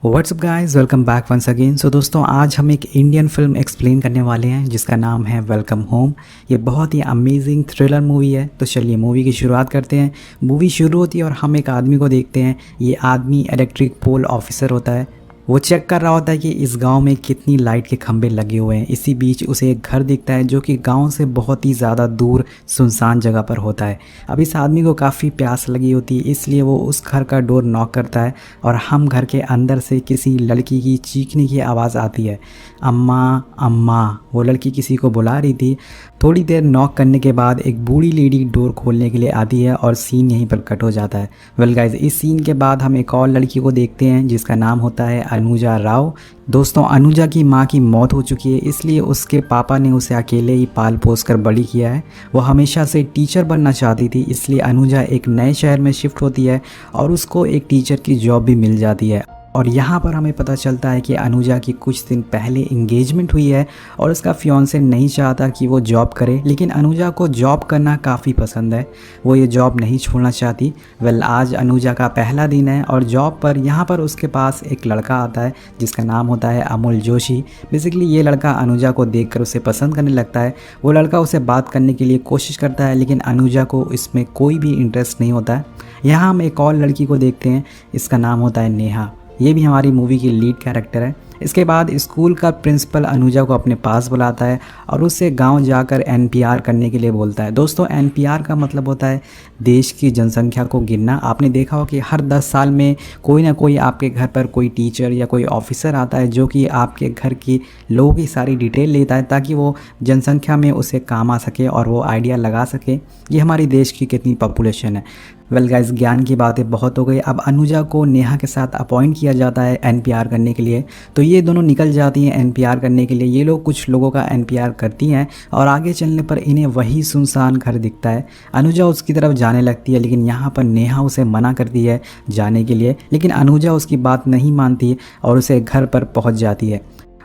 WhatsApp guys, welcome back once again. So दोस्तों, आज हम एक इंडियन फिल्म एक्सप्लेन करने वाले हैं जिसका नाम है वेलकम होम। ये बहुत ही अमेजिंग थ्रिलर मूवी है। तो चलिए मूवी की शुरुआत करते हैं। मूवी शुरू होती है और हम एक आदमी को देखते हैं। ये आदमी इलेक्ट्रिक पोल ऑफिसर होता है। वो चेक कर रहा होता है कि इस गांव में कितनी लाइट के खंभे लगे हुए हैं। इसी बीच उसे एक घर दिखता है जो कि गांव से बहुत ही ज़्यादा दूर सुनसान जगह पर होता है। अब इस आदमी को काफ़ी प्यास लगी होती है, इसलिए वो उस घर का डोर नॉक करता है और हम घर के अंदर से किसी लड़की की चीखने की आवाज़ आती है, अम्मा अम्मा। वो लड़की किसी को बुला रही थी। थोड़ी देर नॉक करने के बाद एक बूढ़ी लेडी डोर खोलने के लिए आती है और सीन यहीं पर कट हो जाता है। वेल गाइज, इस सीन के बाद हम एक और लड़की को देखते हैं जिसका नाम होता है अनुजा राव। दोस्तों, अनुजा की माँ की मौत हो चुकी है, इसलिए उसके पापा ने उसे अकेले ही पाल पोस कर बड़ी किया है। वो हमेशा से टीचर बनना चाहती थी, इसलिए अनुजा एक नए शहर में शिफ्ट होती है और उसको एक टीचर की जॉब भी मिल जाती है। और यहाँ पर हमें पता चलता है कि अनुजा की कुछ दिन पहले इंगेजमेंट हुई है और उसका फियांसे नहीं चाहता कि वो जॉब करे, लेकिन अनुजा को जॉब करना काफ़ी पसंद है। वो ये जॉब नहीं छोड़ना चाहती। वेल, आज अनुजा का पहला दिन है और जॉब पर यहाँ पर उसके पास एक लड़का आता है जिसका नाम होता है अमोल जोशी। बेसिकली ये लड़का अनुजा को देखकर उसे पसंद करने लगता है। वो लड़का उसे बात करने के लिए कोशिश करता है, लेकिन अनुजा को इसमें कोई भी इंटरेस्ट नहीं होता है। यहाँ हम एक और लड़की को देखते हैं, इसका नाम होता है नेहा। ये भी हमारी मूवी की लीड कैरेक्टर है। इसके बाद स्कूल का प्रिंसिपल अनुजा को अपने पास बुलाता है और उससे गांव जाकर एनपीआर करने के लिए बोलता है। दोस्तों, एनपीआर का मतलब होता है देश की जनसंख्या को गिनना। आपने देखा हो कि हर 10 साल में कोई ना कोई आपके घर पर कोई टीचर या कोई ऑफिसर आता है जो कि आपके घर की लोगों की सारी डिटेल लेता है ताकि वो जनसंख्या में उसे काम आ सके और वो आइडिया लगा सके कि हमारी देश की कितनी पॉपुलेशन है। वेल गाइस, ज्ञान की बातें बहुत हो गई। अब अनुजा को नेहा के साथ अपॉइंट किया जाता है एनपीआर करने के लिए। तो ये दोनों निकल जाती हैं एनपीआर करने के लिए। ये लोग कुछ लोगों का एनपीआर करती हैं और आगे चलने पर इन्हें वही सुनसान घर दिखता है। अनुजा उसकी तरफ जाने लगती है, लेकिन यहाँ पर नेहा उसे मना करती है जाने के लिए, लेकिन अनुजा उसकी बात नहीं मानती और उसे घर पर पहुँच जाती है।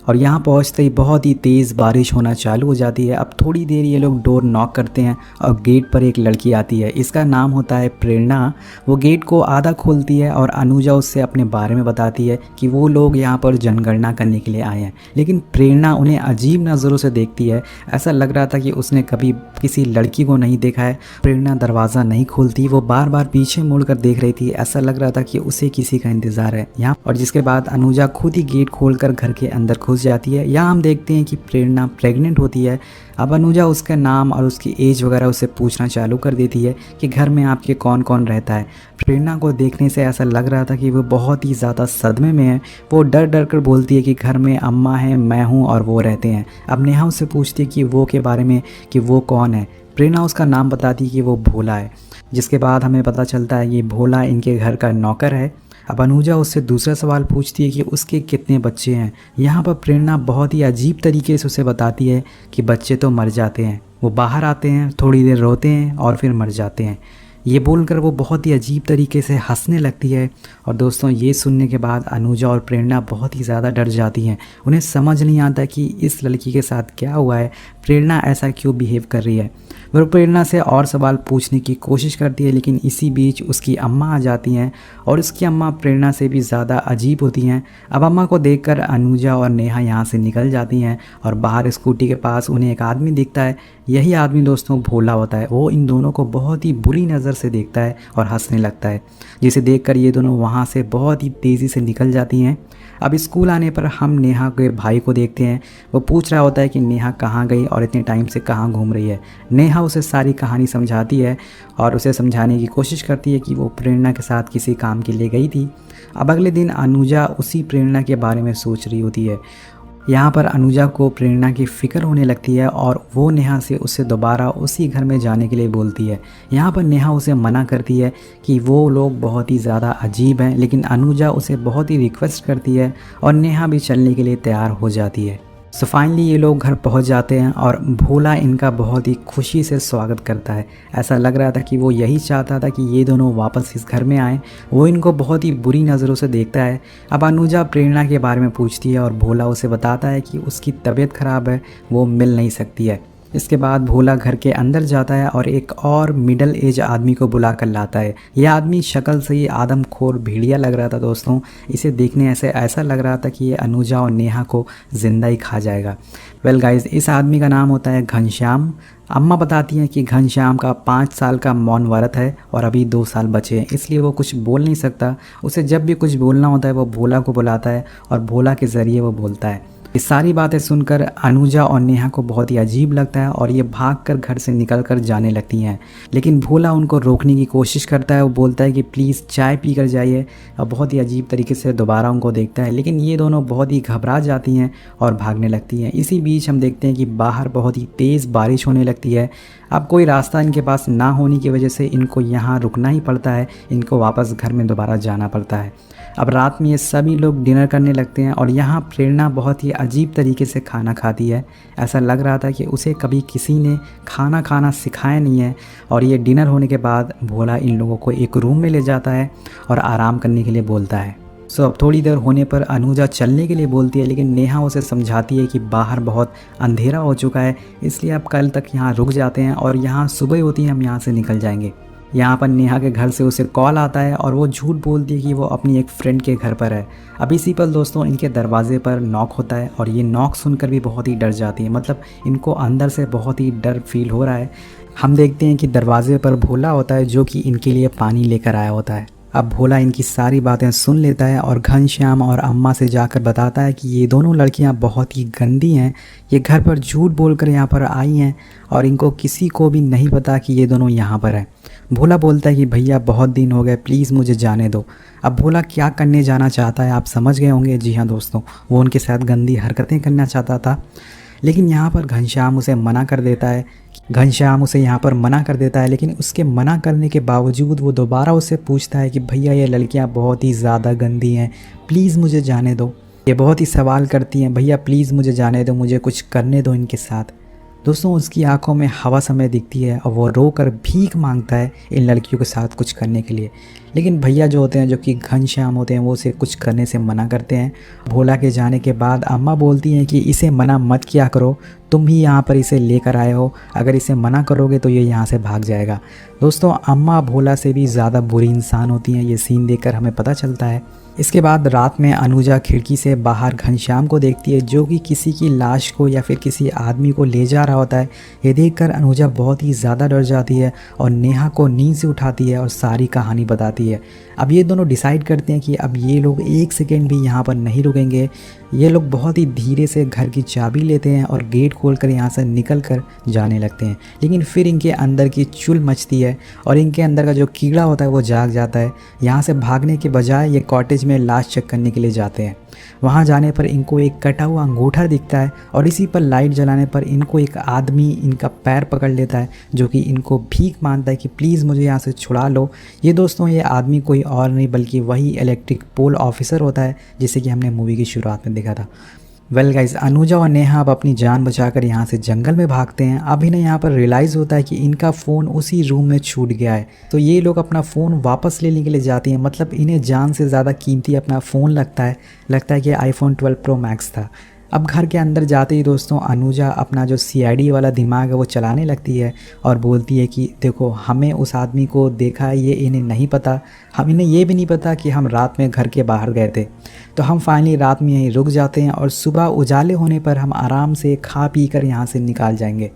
और यहाँ पहुँचते ही बहुत ही तेज़ बारिश होना चालू हो जाती है। अब थोड़ी देर ये लोग डोर नॉक करते हैं और गेट पर एक लड़की आती है। इसका नाम होता है प्रेरणा। वो गेट को आधा खोलती है और अनुजा उससे अपने बारे में बताती है कि वो लोग यहाँ पर जनगणना करने के लिए आए हैं, लेकिन प्रेरणा उन्हें अजीब नज़रों से देखती है। ऐसा लग रहा था कि उसने कभी किसी लड़की को नहीं देखा है। प्रेरणा दरवाज़ा नहीं खोलती, वो बार बार पीछे मुड़ कर देख रही थी। ऐसा लग रहा था कि उसे किसी का इंतज़ार है यहाँ। और जिसके बाद अनुजा खुद ही गेट खोलकर घर के अंदर घुस जाती है। यहाँ हम देखते हैं कि प्रेरणा प्रेग्नेंट होती है। अब अनुजा उसका नाम और उसकी एज वगैरह उससे पूछना चालू कर देती है कि घर में आपके कौन कौन रहता है। प्रेरणा को देखने से ऐसा लग रहा था कि वो बहुत ही ज़्यादा सदमे में है। वो डर डर कर बोलती है कि घर में अम्मा है, मैं हूँ और वो रहते हैं। अब नेहा उससे पूछती है कि वो के बारे में, कि वो कौन है। प्रेरणा उसका नाम बताती है कि वो भोला है। जिसके बाद हमें पता चलता है ये भोला इनके घर का नौकर है। अब अनुजा उससे दूसरा सवाल पूछती है कि उसके कितने बच्चे हैं। यहाँ पर प्रेरणा बहुत ही अजीब तरीके से उसे बताती है कि बच्चे तो मर जाते हैं, वो बाहर आते हैं, थोड़ी देर रोते हैं और फिर मर जाते हैं। ये बोलकर वो बहुत ही अजीब तरीके से हंसने लगती है। और दोस्तों, ये सुनने के बाद अनुजा और प्रेरणा बहुत ही ज़्यादा डर जाती हैं। उन्हें समझ नहीं आता कि इस लड़की के साथ क्या हुआ है, प्रेरणा ऐसा क्यों बिहेव कर रही है। वो प्रेरणा से और सवाल पूछने की कोशिश करती है, लेकिन इसी बीच उसकी अम्मा आ जाती हैं और उसकी अम्मा प्रेरणा से भी ज़्यादा अजीब होती हैं। अब अम्मा को देखकर अनुजा और नेहा यहाँ से निकल जाती हैं और बाहर स्कूटी के पास उन्हें एक आदमी दिखता है। यही आदमी दोस्तों भोला होता है। वो इन दोनों को बहुत ही बुरी नज़र से देखता है और हंसने लगता है, जिसे देखकर ये दोनों वहाँ से बहुत ही तेज़ी से निकल जाती हैं। अब स्कूल आने पर हम नेहा के भाई को देखते हैं। वो पूछ रहा होता है कि नेहा कहाँ गई और इतने टाइम से कहाँ घूम रही है। नेहा उसे सारी कहानी समझाती है और उसे समझाने की कोशिश करती है कि वो प्रेरणा के साथ किसी काम के लिए गई थी। अब अगले दिन अनुजा उसी प्रेरणा के बारे में सोच रही होती है। यहाँ पर अनुजा को प्रेरणा की फ़िक्र होने लगती है और वो नेहा से उससे दोबारा उसी घर में जाने के लिए बोलती है। यहाँ पर नेहा उसे मना करती है कि वो लोग बहुत ही ज़्यादा अजीब हैं, लेकिन अनुजा उसे बहुत ही रिक्वेस्ट करती है और नेहा भी चलने के लिए तैयार हो जाती है। सो फाइनली ये लोग घर पहुंच जाते हैं और भोला इनका बहुत ही खुशी से स्वागत करता है। ऐसा लग रहा था कि वो यही चाहता था कि ये दोनों वापस इस घर में आएँ। वो इनको बहुत ही बुरी नज़रों से देखता है। अब अनुजा प्रेरणा के बारे में पूछती है और भोला उसे बताता है कि उसकी तबीयत ख़राब है, वो मिल नहीं सकती है। इसके बाद भोला घर के अंदर जाता है और एक और मिडल एज आदमी को बुला कर लाता है। यह आदमी शक्ल से ही आदमखोर भेड़िया लग रहा था दोस्तों। इसे देखने ऐसा लग रहा था कि ये अनुजा और नेहा को ज़िंदा ही खा जाएगा। वेल गाइस, इस आदमी का नाम होता है घनश्याम। अम्मा बताती हैं कि घनश्याम का 5 साल का मौन व्रत है और अभी 2 साल बचे हैं, इसलिए वो कुछ बोल नहीं सकता। उसे जब भी कुछ बोलना होता है वो भोला को बुलाता है और भोला के ज़रिए वो बोलता है। ये सारी बातें सुनकर अनुजा और नेहा को बहुत ही अजीब लगता है और ये भागकर घर से निकलकर जाने लगती हैं। लेकिन भोला उनको रोकने की कोशिश करता है। वो बोलता है कि प्लीज़ चाय पी कर जाइए, और बहुत ही अजीब तरीके से दोबारा उनको देखता है। लेकिन ये दोनों बहुत ही घबरा जाती हैं और भागने लगती हैं। इसी बीच हम देखते हैं कि बाहर बहुत ही तेज़ बारिश होने लगती है। अब कोई रास्ता इनके पास ना होने की वजह से इनको यहाँ रुकना ही पड़ता है। इनको वापस घर में दोबारा जाना पड़ता है। अब रात में ये सभी लोग डिनर करने लगते हैं और यहाँ प्रेरणा बहुत ही अजीब तरीके से खाना खाती है। ऐसा लग रहा था कि उसे कभी किसी ने खाना खाना सिखाया नहीं है। और ये डिनर होने के बाद भोला इन लोगों को एक रूम में ले जाता है और आराम करने के लिए बोलता है। अब थोड़ी देर होने पर अनुजा चलने के लिए बोलती है, लेकिन नेहा उसे समझाती है कि बाहर बहुत अंधेरा हो चुका है, इसलिए आप कल तक यहाँ रुक जाते हैं और यहाँ सुबह होती है हम यहाँ से निकल जाएंगे। यहाँ पर नेहा के घर से उसे कॉल आता है और वो झूठ बोलती है कि वो अपनी एक फ्रेंड के घर पर है। अब इसी पर दोस्तों इनके दरवाजे पर नॉक होता है और ये नॉक सुनकर भी बहुत ही डर जाती है। मतलब इनको अंदर से बहुत ही डर फील हो रहा है। हम देखते हैं कि दरवाजे पर भोला होता है जो कि इनके लिए पानी लेकर आया होता है। अब भोला इनकी सारी बातें सुन लेता है और घनश्याम और अम्मा से जाकर बताता है कि ये दोनों लड़कियां बहुत ही गंदी हैं। ये घर पर झूठ बोलकर यहाँ पर आई हैं और इनको किसी को भी नहीं पता कि ये दोनों यहाँ पर हैं। भोला बोलता है कि भैया बहुत दिन हो गए, प्लीज़ मुझे जाने दो। अब भोला क्या करने जाना चाहता है आप समझ गए होंगे। जी हाँ दोस्तों, वो उनके साथ गंदी हरकतें करना चाहता था। लेकिन यहाँ पर घनश्याम उसे मना कर देता है। लेकिन उसके मना करने के बावजूद वो दोबारा उससे पूछता है कि भैया ये लड़कियाँ बहुत ही ज़्यादा गंदी हैं, प्लीज़ मुझे जाने दो। ये बहुत ही सवाल करती हैं, भैया प्लीज़ मुझे जाने दो, मुझे कुछ करने दो इनके साथ। दोस्तों उसकी आंखों में हवा समय दिखती है और वो रोकर भीख मांगता है इन लड़कियों के साथ कुछ करने के लिए। लेकिन भैया जो होते हैं, जो कि घनश्याम होते हैं, वो उसे कुछ करने से मना करते हैं। भोला के जाने के बाद अम्मा बोलती हैं कि इसे मना मत किया करो, तुम ही यहाँ पर इसे लेकर आए हो, अगर इसे मना करोगे तो ये यहाँ से भाग जाएगा। दोस्तों अम्मा भोला से भी ज़्यादा बुरी इंसान होती हैं, ये सीन देखकर हमें पता चलता है। इसके बाद रात में अनुजा खिड़की से बाहर घनश्याम को देखती है जो कि किसी की लाश को या फिर किसी आदमी को ले जा रहा होता है। ये देखकर अनुजा बहुत ही ज़्यादा डर जाती है और नेहा को नींद से उठाती है और सारी कहानी बताती है। अब ये दोनों डिसाइड करते हैं कि अब ये लोग एक सेकेंड भी यहाँ पर नहीं रुकेंगे। ये लोग बहुत ही धीरे से घर की चाबी लेते हैं और गेट खोलकर यहाँ से निकल कर जाने लगते हैं। लेकिन फिर इनके अंदर की चुल मचती है और इनके अंदर का जो कीड़ा होता है वो जाग जाता है। यहाँ से भागने के बजाय ये कॉटेज में लाश चेक करने के लिए जाते हैं। वहाँ जाने पर इनको एक कटा हुआ अंगूठा दिखता है और इसी पर लाइट जलाने पर इनको एक आदमी इनका पैर पकड़ लेता है जो कि इनको भीख मांगता है कि प्लीज़ मुझे यहाँ से छुड़ा लो। ये दोस्तों ये आदमी कोई और नहीं बल्कि वही इलेक्ट्रिक पोल ऑफिसर होता है जिसे कि हमने मूवी की शुरुआत में देखा था। वेल गाइस, अनुजा और नेहा अब अपनी जान बचाकर यहाँ से जंगल में भागते हैं। अब इन्हें यहाँ पर रियलाइज़ होता है कि इनका फ़ोन उसी रूम में छूट गया है। तो ये लोग अपना फ़ोन वापस लेने के लिए जाते हैं। मतलब इन्हें जान से ज़्यादा कीमती अपना फ़ोन लगता है कि iPhone 12 Pro Max था। अब घर के अंदर जाते ही दोस्तों अनुजा अपना जो CID वाला दिमाग है वो चलाने लगती है और बोलती है कि देखो हमें उस आदमी को देखा है, ये इन्हें नहीं पता, हम इन्हें ये भी नहीं पता कि हम रात में घर के बाहर गए थे। तो हम फाइनली रात में यहीं रुक जाते हैं और सुबह उजाले होने पर हम आराम से खा पी कर यहाँ से निकाल जाएंगे।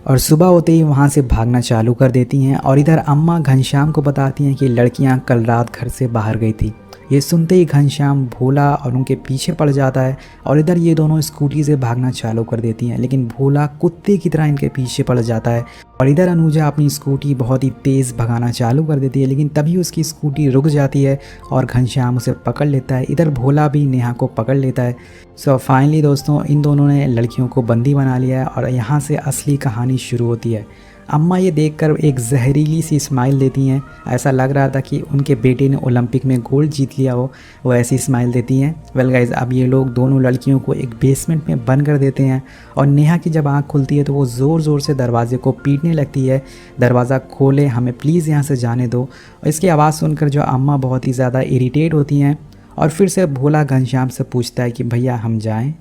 और सुबह होते ही वहाँ से भागना चालू कर देती हैं। और इधर अम्मा घनश्याम को बताती हैं कि लड़कियाँ कल रात घर से बाहर गई थी। ये सुनते ही घनश्याम भोला और उनके पीछे पड़ जाता है और इधर ये दोनों स्कूटी से भागना चालू कर देती हैं। लेकिन भोला कुत्ते की तरह इनके पीछे पड़ जाता है और इधर अनुजा अपनी स्कूटी बहुत ही तेज़ भगाना चालू कर देती है। लेकिन तभी उसकी स्कूटी रुक जाती है और घनश्याम उसे पकड़ लेता है। इधर भोला भी नेहा को पकड़ लेता है। सो फाइनली दोस्तों इन दोनों ने लड़कियों को बंदी बना लिया है और यहाँ से असली कहानी शुरू होती है। अम्मा ये देखकर एक जहरीली सी स्माइल देती हैं। ऐसा लग रहा था कि उनके बेटे ने ओलंपिक में गोल्ड जीत लिया हो, वो ऐसी स्माइल देती हैं। वेल गाइज, अब ये लोग दोनों लड़कियों को एक बेसमेंट में बंद कर देते हैं और नेहा की जब आँख खुलती है तो वो ज़ोर ज़ोर से दरवाजे को पीटने लगती है, दरवाज़ा खोले, हमें प्लीज़ यहाँ से जाने दो। और इसकी आवाज़ सुनकर जो अम्मा बहुत ही ज़्यादा इरीटेट होती हैं और फिर से भोला घनश्याम से पूछता है कि भैया हम जाएँ।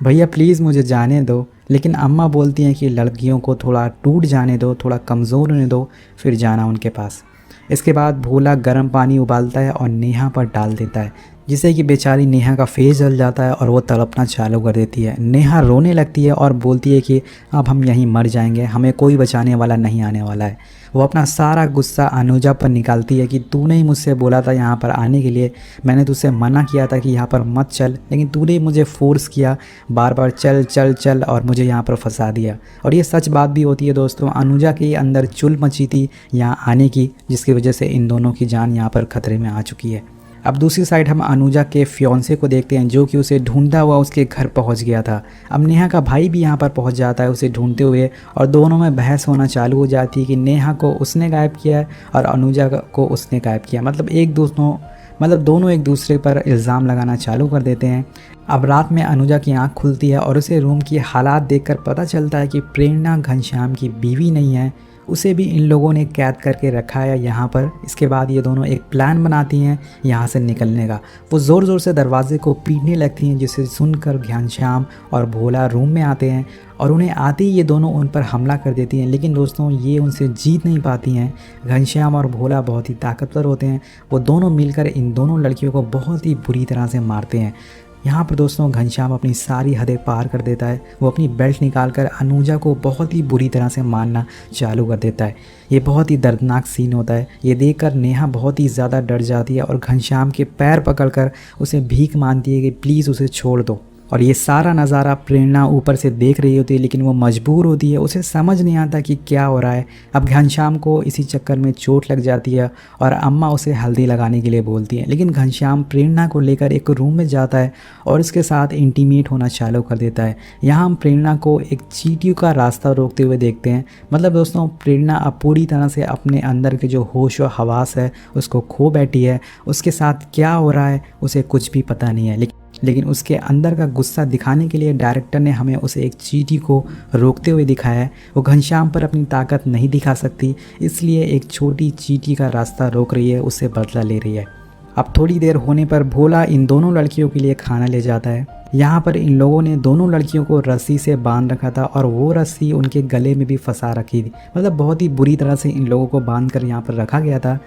भैया प्लीज़ मुझे जाने दो। लेकिन अम्मा बोलती हैं कि लड़कियों को थोड़ा टूट जाने दो, थोड़ा कमज़ोर होने दो, फिर जाना उनके पास। इसके बाद भोला गर्म पानी उबालता है और नेहा पर डाल देता है, जिससे कि बेचारी नेहा का फेस जल जाता है और वो तड़पना चालू कर देती है। नेहा रोने लगती है और बोलती है कि अब हम यहीं मर जाएंगे, हमें कोई बचाने वाला नहीं आने वाला है। वो अपना सारा गुस्सा अनुजा पर निकालती है कि तूने ही मुझसे बोला था यहाँ पर आने के लिए, मैंने तुझसे मना किया था कि यहाँ पर मत चल, लेकिन तूने मुझे फ़ोर्स किया बार बार, चल चल चल, और मुझे यहाँ पर फंसा दिया। और ये सच बात भी होती है दोस्तों, अनुजा के अंदर चुल मची थी यहाँ आने की, जिसकी वजह से इन दोनों की जान यहाँ पर खतरे में आ चुकी है। अब दूसरी साइड हम अनुजा के फियांसे को देखते हैं, जो कि उसे ढूंढता हुआ उसके घर पहुंच गया था। अब नेहा का भाई भी यहाँ पर पहुंच जाता है उसे ढूंढते हुए, और दोनों में बहस होना चालू हो जाती है कि नेहा को उसने गायब किया है और अनुजा को उसने गायब किया। मतलब दोनों एक दूसरे पर इल्ज़ाम लगाना चालू कर देते हैं। अब रात में अनुजा की आंख खुलती है और उसे रूम की हालात देखकर पता चलता है कि प्रेरणा घनश्याम की बीवी नहीं है, उसे भी इन लोगों ने कैद करके रखा है यहाँ पर। इसके बाद ये दोनों एक प्लान बनाती हैं यहाँ से निकलने का। वो ज़ोर ज़ोर से दरवाजे को पीटने लगती हैं, जिसे सुनकर घनश्याम और भोला रूम में आते हैं और उन्हें आते ही ये दोनों उन पर हमला कर देती हैं। लेकिन दोस्तों ये उनसे जीत नहीं पाती हैं। घनश्याम और भोला बहुत ही ताकतवर होते हैं, वो दोनों मिलकर इन दोनों लड़कियों को बहुत ही बुरी तरह से मारते हैं। यहाँ पर दोस्तों घनश्याम अपनी सारी हदें पार कर देता है। वो अपनी बेल्ट निकालकर अनुजा को बहुत ही बुरी तरह से मारना चालू कर देता है। ये बहुत ही दर्दनाक सीन होता है। ये देखकर नेहा बहुत ही ज़्यादा डर जाती है और घनश्याम के पैर पकड़कर उसे भीख मांगती है कि प्लीज़ उसे छोड़ दो। और ये सारा नज़ारा प्रेरणा ऊपर से देख रही होती है, लेकिन वो मजबूर होती है, उसे समझ नहीं आता कि क्या हो रहा है। अब घनश्याम को इसी चक्कर में चोट लग जाती है और अम्मा उसे हल्दी लगाने के लिए बोलती है, लेकिन घनश्याम प्रेरणा को लेकर एक रूम में जाता है और इसके साथ इंटीमेट होना चालू कर देता है। यहाँ हम प्रेरणा को एक चींटियों का रास्ता रोकते हुए देखते हैं। मतलब दोस्तों प्रेरणा अब पूरी तरह से अपने अंदर के जो होश और हवास है उसको खो बैठी है। उसके साथ क्या हो रहा है उसे कुछ भी पता नहीं है, लेकिन उसके अंदर का गुस्सा दिखाने के लिए डायरेक्टर ने हमें उसे एक चींटी को रोकते हुए दिखाया है। वो घनश्याम पर अपनी ताकत नहीं दिखा सकती, इसलिए एक छोटी चींटी का रास्ता रोक रही है, उससे बदला ले रही है। अब थोड़ी देर होने पर भोला इन दोनों लड़कियों के लिए खाना ले जाता है। यहाँ पर इन लोगों ने दोनों लड़कियों को रस्सी से बांध रखा था और वो रस्सी उनके गले में भी फंसा रखी थी। मतलब बहुत ही बुरी तरह से इन लोगों को बांध कर यहाँ पर रखा गया था।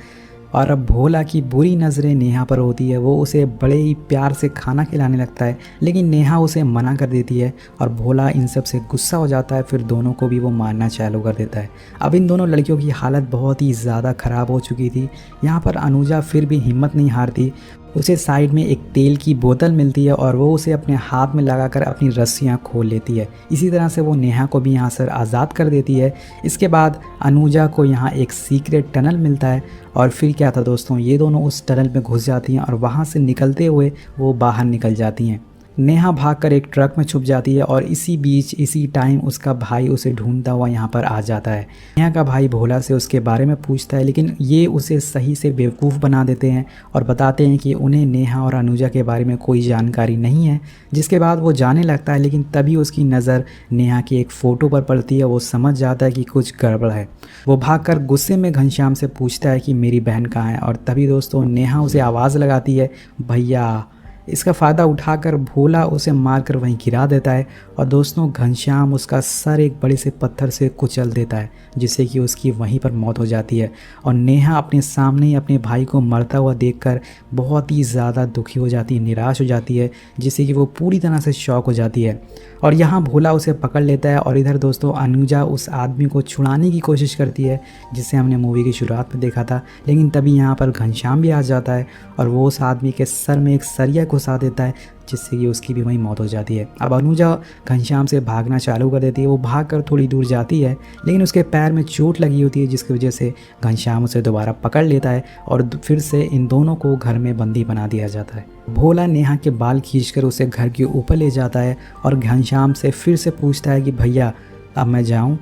और अब भोला की बुरी नज़रें नेहा पर होती है। वो उसे बड़े ही प्यार से खाना खिलाने लगता है, लेकिन नेहा उसे मना कर देती है और भोला इन सब से गुस्सा हो जाता है। फिर दोनों को भी वो मारना चालू कर देता है। अब इन दोनों लड़कियों की हालत बहुत ही ज़्यादा ख़राब हो चुकी थी। यहाँ पर अनुजा फिर भी हिम्मत नहीं हारती। उसे साइड में एक तेल की बोतल मिलती है और वो उसे अपने हाथ में लगाकर अपनी रस्सियाँ खोल लेती है। इसी तरह से वो नेहा को भी यहाँ से आज़ाद कर देती है। इसके बाद अनुजा को यहाँ एक सीक्रेट टनल मिलता है और फिर क्या था दोस्तों, ये दोनों उस टनल में घुस जाती हैं और वहाँ से निकलते हुए वो बाहर निकल जाती हैं। नेहा भागकर एक ट्रक में छुप जाती है और इसी बीच इसी टाइम उसका भाई उसे ढूंढता हुआ यहाँ पर आ जाता है। नेहा का भाई भोला से उसके बारे में पूछता है, लेकिन ये उसे सही से बेवकूफ़ बना देते हैं और बताते हैं कि उन्हें नेहा और अनुजा के बारे में कोई जानकारी नहीं है। जिसके बाद वो जाने लगता है, लेकिन तभी उसकी नज़र नेहा की एक फ़ोटो पर पड़ती है। वो समझ जाता है कि कुछ गड़बड़ है। वो भागकर गुस्से में घनश्याम से पूछता है कि मेरी बहन कहाँ है, और तभी दोस्तों नेहा उसे आवाज़ लगाती है, भैया। इसका फ़ायदा उठाकर भोला उसे मारकर वहीं गिरा देता है और दोस्तों घनश्याम उसका सर एक बड़े से पत्थर से कुचल देता है, जिससे कि उसकी वहीं पर मौत हो जाती है। और नेहा अपने सामने ही अपने भाई को मरता हुआ देखकर बहुत ही ज़्यादा दुखी हो जाती है, निराश हो जाती है, जिससे कि वो पूरी तरह से शॉक हो जाती है। और यहाँ भोला उसे पकड़ लेता है और इधर दोस्तों अनुजा उस आदमी को छुड़ाने की कोशिश करती है, जिसे हमने मूवी की शुरुआत में देखा था। लेकिन तभी यहाँ पर घनश्याम भी आ जाता है और वो उस आदमी के सर में एक सरिया घुसा देता है, जिससे कि उसकी भी वहीं मौत हो जाती है। अब अनुजा घनश्याम से भागना चालू कर देती है। वो भागकर थोड़ी दूर जाती है, लेकिन उसके पैर में चोट लगी होती है, जिसकी वजह से घनश्याम उसे दोबारा पकड़ लेता है और फिर से इन दोनों को घर में बंदी बना दिया जाता है। भोला नेहा के बाल खींचकर उसे घर के ऊपर ले जाता है और घनश्याम से फिर से पूछता है कि भैया अब मैं जाऊँ।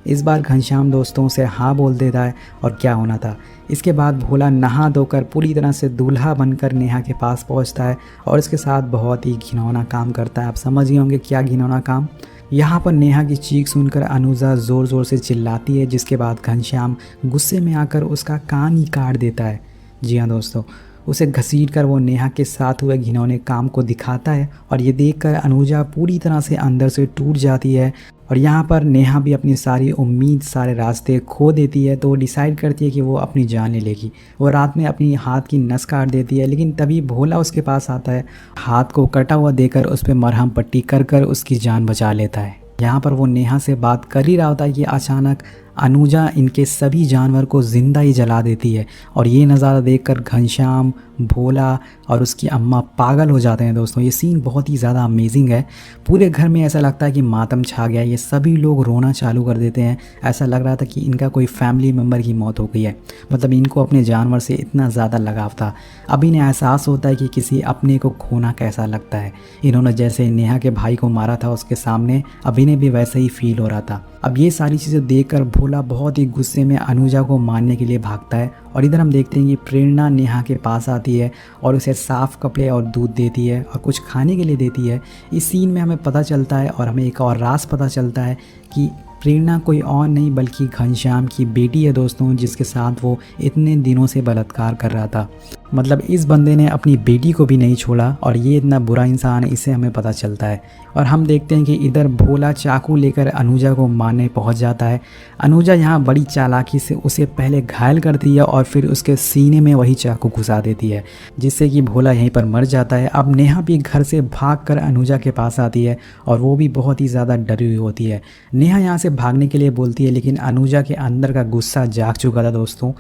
इस बार घनश्याम दोस्तों से हाँ बोल देता है और क्या होना था। इसके बाद भोला नहा धोकर पूरी तरह से दूल्हा बनकर नेहा के पास पहुंचता है और इसके साथ बहुत ही घिनौना काम करता है। आप समझ गए होंगे क्या घिनौना काम। यहाँ पर नेहा की चीख सुनकर अनुजा ज़ोर ज़ोर से चिल्लाती है, जिसके बाद घनश्याम गुस्से में आकर उसका कान ही काट देता है। जी हाँ दोस्तों, उसे घसीट कर वो नेहा के साथ हुए घिनौने काम को दिखाता है और ये देखकर अनुजा पूरी तरह से अंदर से टूट जाती है। और यहाँ पर नेहा भी अपनी सारी उम्मीद, सारे रास्ते खो देती है। तो वो डिसाइड करती है कि वो अपनी जान ले लेगी। वो रात में अपनी हाथ की नस काट देती है, लेकिन तभी भोला उसके पास आता है, हाथ को कटा हुआ देकर उस पर मरहम पट्टी कर कर उसकी जान बचा लेता है। यहाँ पर वो नेहा से बात कर ही रहा होता है कि अचानक अनुजा इनके सभी जानवर को ज़िंदा ही जला देती है। और ये नज़ारा देखकर घनश्याम, भोला और उसकी अम्मा पागल हो जाते हैं। दोस्तों, ये सीन बहुत ही ज़्यादा अमेजिंग है। पूरे घर में ऐसा लगता है कि मातम छा गया। ये सभी लोग रोना चालू कर देते हैं। ऐसा लग रहा था कि इनका कोई फैमिली मेम्बर की मौत हो गई है। मतलब इनको अपने जानवर से इतना ज़्यादा लगाव था। अब इन्हें एहसास होता है कि किसी अपने को खोना कैसा लगता है। इन्होंने जैसे नेहा के भाई को मारा था उसके सामने, अब इन्हें भी वैसे ही फील हो रहा था। अब ये सारी चीज़ें देखकर भोला बहुत ही गुस्से में अनुजा को मारने के लिए भागता है। और इधर हम देखते हैं कि प्रेरणा नेहा के पास आती है और उसे साफ़ कपड़े और दूध देती है और कुछ खाने के लिए देती है। इस सीन में हमें पता चलता है और हमें एक और राज पता चलता है कि प्रेरणा कोई और नहीं बल्कि घनश्याम की बेटी है दोस्तों, जिसके साथ वो इतने दिनों से बलात्कार कर रहा था। मतलब इस बंदे ने अपनी बेटी को भी नहीं छोड़ा और ये इतना बुरा इंसान है, इससे हमें पता चलता है। और हम देखते हैं कि इधर भोला चाकू लेकर अनुजा को मारने पहुंच जाता है। अनुजा यहाँ बड़ी चालाकी से उसे पहले घायल करती है और फिर उसके सीने में वही चाकू घुसा देती है, जिससे कि भोला यहीं पर मर जाता है। अब नेहा भी घर से भागकर अनुजा के पास आती है और वो भी बहुत ही ज़्यादा डरी हुई होती है। नेहा यहाँ से भागने के लिए बोलती है, लेकिन अनुजा के अंदर का गुस्सा जाग चुका था दोस्तों।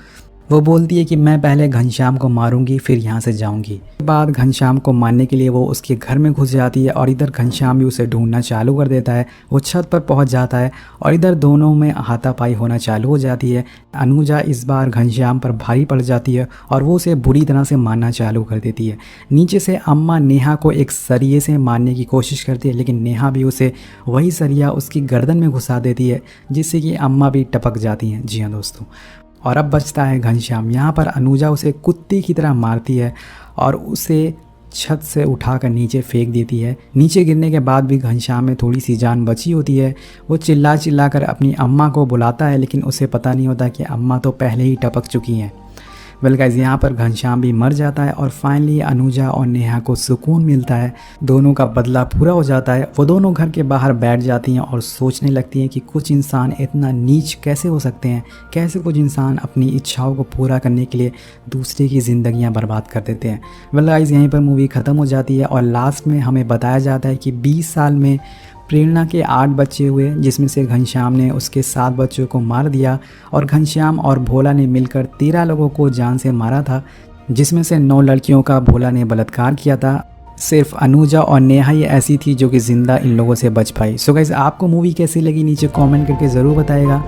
वो बोलती है कि मैं पहले घनश्याम को मारूंगी फिर यहाँ से जाऊंगी। उसके बाद घनश्याम को मारने के लिए वो उसके घर में घुस जाती है और इधर घनश्याम भी उसे ढूंढना चालू कर देता है। वो छत पर पहुंच जाता है और इधर दोनों में हाथापाई होना चालू हो जाती है। अनुजा इस बार घनश्याम पर भारी पड़ जाती है और वो उसे बुरी तरह से मारना चालू कर देती है। नीचे से अम्मा नेहा को एक सरिये से मारने की कोशिश करती है, लेकिन नेहा भी उसे वही सरिया उसकी गर्दन में घुसा देती है, जिससे कि अम्मा भी टपक जाती हैं। जी हाँ दोस्तों, और अब बचता है घनश्याम। यहाँ पर अनुजा उसे कुत्ते की तरह मारती है और उसे छत से उठाकर नीचे फेंक देती है। नीचे गिरने के बाद भी घनश्याम में थोड़ी सी जान बची होती है। वो चिल्ला चिल्ला कर अपनी अम्मा को बुलाता है, लेकिन उसे पता नहीं होता कि अम्मा तो पहले ही टपक चुकी हैं। वेल गाइस, यहाँ पर घनश्याम भी मर जाता है और फाइनली अनुजा और नेहा को सुकून मिलता है। दोनों का बदला पूरा हो जाता है। वो दोनों घर के बाहर बैठ जाती हैं और सोचने लगती हैं कि कुछ इंसान इतना नीच कैसे हो सकते हैं, कैसे कुछ इंसान अपनी इच्छाओं को पूरा करने के लिए दूसरे की ज़िंदगियाँ बर्बाद कर देते हैं। वेल गाइस, यहीं पर मूवी ख़त्म हो जाती है और लास्ट में हमें बताया जाता है कि 20 साल में प्रेरणा के 8 बच्चे हुए, जिसमें से घनश्याम ने उसके 7 बच्चों को मार दिया और घनश्याम और भोला ने मिलकर 13 लोगों को जान से मारा था, जिसमें से 9 लड़कियों का भोला ने बलात्कार किया था। सिर्फ अनुजा और नेहा ही ऐसी थी जो कि ज़िंदा इन लोगों से बच पाई। सो गाइस, आपको मूवी कैसी लगी नीचे कमेंट करके ज़रूर बताइएगा।